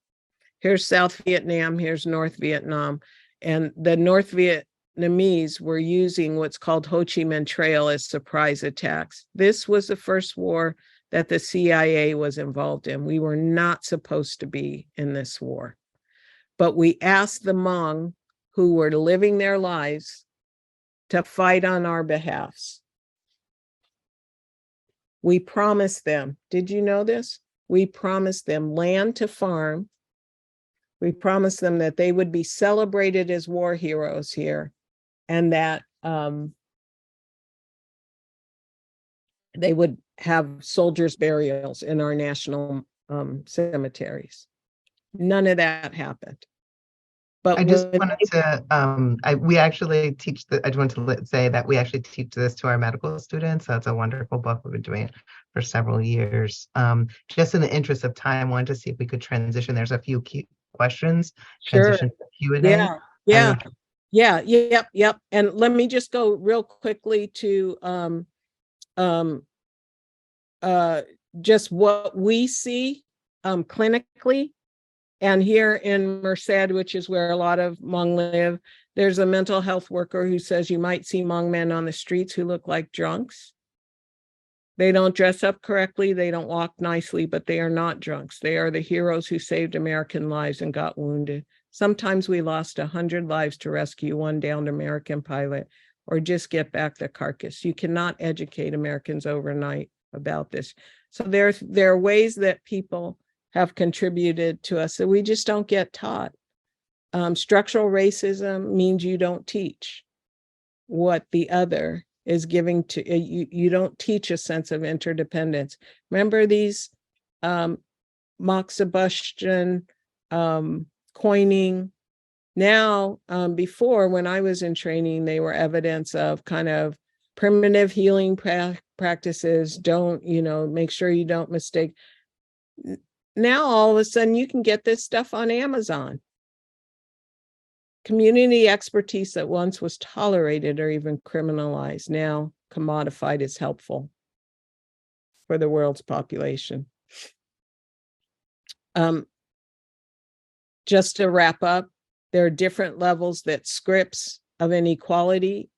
Here's South Vietnam, here's North Vietnam. And the North Vietnamese were using what's called Ho Chi Minh Trail as surprise attacks. This was the first war that the CIA was involved in. We were not supposed to be in this war. But we asked the Hmong who were living their lives to fight on our behalfs. We promised them, did you know this? We promised them land to farm. We promised them that they would be celebrated as war heroes here, and that they would have soldiers' burials in our national cemeteries. None of that happened. But I just wanted to, we actually teach, I just want to say that we actually teach this to our medical students. So it's a wonderful book. We've been doing it for several years. Just in the interest of time, I wanted to see if we could transition. There's a few key questions. Sure. Transition to Q&A. Yep. And let me just go real quickly to just what we see clinically. And here in Merced, which is where a lot of Hmong live, there's a mental health worker who says you might see Hmong men on the streets who look like drunks. They don't dress up correctly, they don't walk nicely, but they are not drunks. They are the heroes who saved American lives and got wounded. Sometimes we lost 100 lives to rescue one downed American pilot or just get back the carcass. You cannot educate Americans overnight about this. So there are ways that people have contributed to us that we just don't get taught. Structural racism means you don't teach what the other is giving to you. You don't teach a sense of interdependence. Remember these Moxibustion coining. Now, before, when I was in training, they were evidence of kind of primitive healing practices. Don't, make sure you don't mistake. Now, all of a sudden, you can get this stuff on Amazon. Community expertise that once was tolerated or even criminalized, now commodified is helpful for the world's population. Just to wrap up, there are different levels that scripts of inequality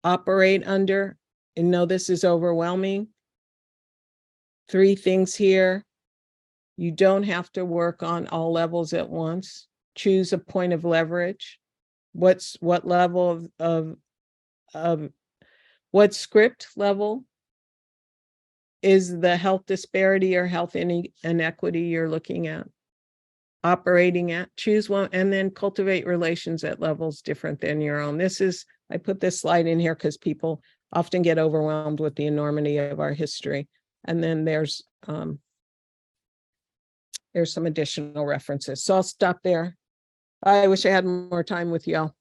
operate under. And no, this is overwhelming. 3 things here. You don't have to work on all levels at once. Choose a point of leverage. What level of what script level is the health disparity or health inequity you're looking at, operating at? Choose one, and then cultivate relations at levels different than your own. I put this slide in here because people often get overwhelmed with the enormity of our history. And then there's some additional references. So I'll stop there. I wish I had more time with y'all.